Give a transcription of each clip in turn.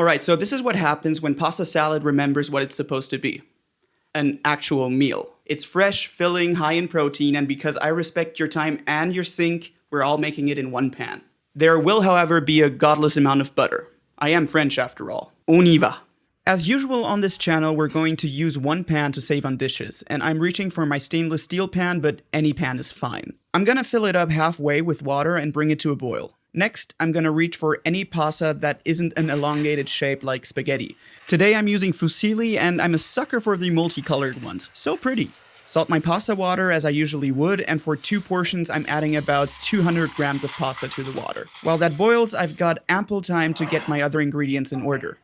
Alright, so this is what happens when pasta salad remembers what it's supposed to be. An actual meal. It's fresh, filling, high in protein, and because I respect your time and your sink, we're all making it in one pan. There will, however, be a godless amount of butter. I am French after all. On y va. As usual on this channel, we're going to use one pan to save on dishes, and I'm reaching for my stainless steel pan, but any pan is fine. I'm gonna fill it up halfway with water and bring it to a boil. Next, I'm gonna reach for any pasta that isn't an elongated shape like spaghetti. Today I'm using fusilli, and I'm a sucker for the multicolored ones. So pretty. Salt my pasta water as I usually would, and for 2 portions I'm adding about 200 grams of pasta to the water. While that boils, I've got ample time to get my other ingredients in order.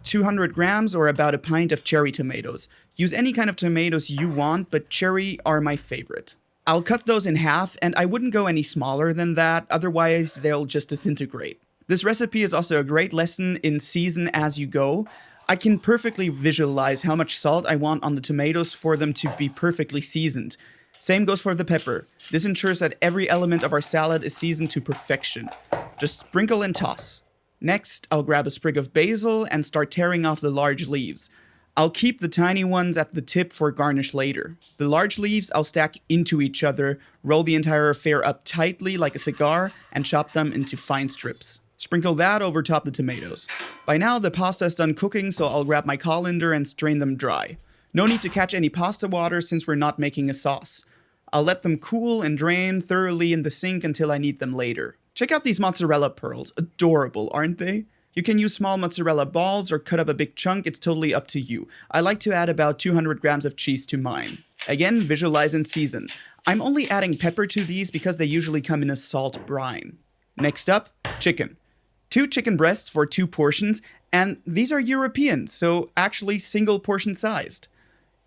200 grams or about a pint of cherry tomatoes. Use any kind of tomatoes you want, but cherry are my favorite. I'll cut those in half, and I wouldn't go any smaller than that, otherwise they'll just disintegrate. This recipe is also a great lesson in season as you go. I can perfectly visualize how much salt I want on the tomatoes for them to be perfectly seasoned. Same goes for the pepper. This ensures that every element of our salad is seasoned to perfection. Just sprinkle and toss. Next, I'll grab a sprig of basil and start tearing off the large leaves. I'll keep the tiny ones at the tip for garnish later. The large leaves I'll stack into each other, roll the entire affair up tightly like a cigar, and chop them into fine strips. Sprinkle that over top the tomatoes. By now the pasta is done cooking, so I'll grab my colander and strain them dry. No need to catch any pasta water since we're not making a sauce. I'll let them cool and drain thoroughly in the sink until I need them later. Check out these mozzarella pearls. Adorable, aren't they? You can use small mozzarella balls or cut up a big chunk, it's totally up to you. I like to add about 200 grams of cheese to mine. Again, visualize and season. I'm only adding pepper to these because they usually come in a salt brine. Next up, chicken. 2 chicken breasts for 2 portions, and these are European, so actually single portion sized.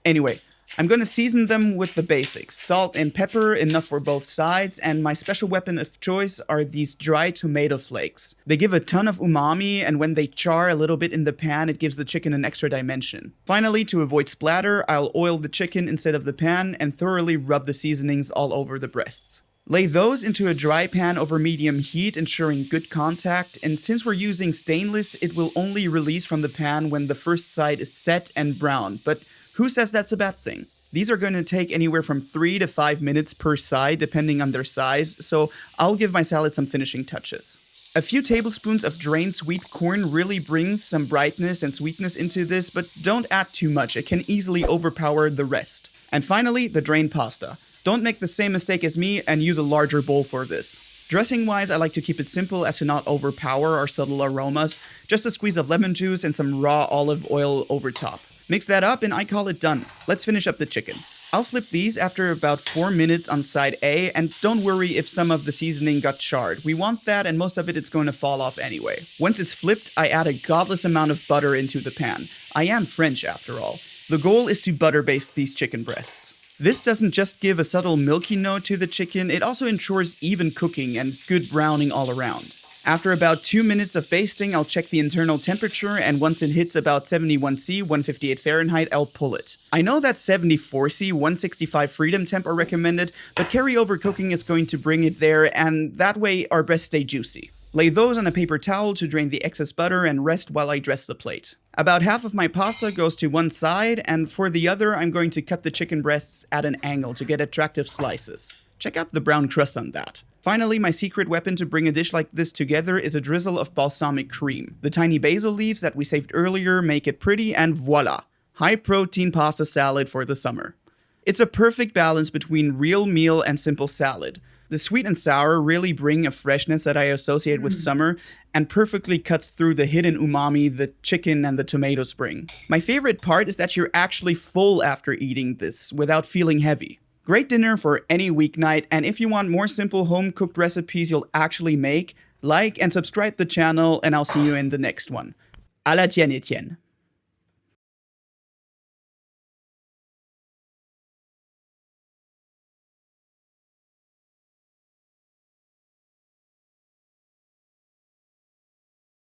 Anyway, I'm gonna season them with the basics. Salt and pepper, enough for both sides, and my special weapon of choice are these dry tomato flakes. They give a ton of umami, and when they char a little bit in the pan, it gives the chicken an extra dimension. Finally, to avoid splatter, I'll oil the chicken instead of the pan and thoroughly rub the seasonings all over the breasts. Lay those into a dry pan over medium heat, ensuring good contact, and since we're using stainless, it will only release from the pan when the first side is set and brown, but who says that's a bad thing? These are going to take anywhere from 3 to 5 minutes per side, depending on their size, so I'll give my salad some finishing touches. A few tablespoons of drained sweet corn really brings some brightness and sweetness into this, but don't add too much, it can easily overpower the rest. And finally, the drained pasta. Don't make the same mistake as me and use a larger bowl for this. Dressing-wise, I like to keep it simple as to not overpower our subtle aromas, just a squeeze of lemon juice and some raw olive oil over top. Mix that up and I call it done. Let's finish up the chicken. I'll flip these after about 4 minutes on side A, and don't worry if some of the seasoning got charred. We want that, and most of it's going to fall off anyway. Once it's flipped, I add a godless amount of butter into the pan. I am French after all. The goal is to butter-baste these chicken breasts. This doesn't just give a subtle milky note to the chicken, it also ensures even cooking and good browning all around. After about 2 minutes of basting, I'll check the internal temperature, and once it hits about 71°C, 158 Fahrenheit, I'll pull it. I know that 74°C, 165 freedom temp are recommended, but carryover cooking is going to bring it there, and that way our breasts stay juicy. Lay those on a paper towel to drain the excess butter and rest while I dress the plate. About half of my pasta goes to one side, and for the other, I'm going to cut the chicken breasts at an angle to get attractive slices. Check out the brown crust on that. Finally, my secret weapon to bring a dish like this together is a drizzle of balsamic cream. The tiny basil leaves that we saved earlier make it pretty, and voila! High-protein pasta salad for the summer. It's a perfect balance between real meal and simple salad. The sweet and sour really bring a freshness that I associate with summer, and perfectly cuts through the hidden umami the chicken and the tomatoes bring. My favorite part is that you're actually full after eating this, without feeling heavy. Great dinner for any weeknight, and if you want more simple home-cooked recipes you'll actually make, like and subscribe the channel, and I'll see you in the next one. À la tienne, Etienne.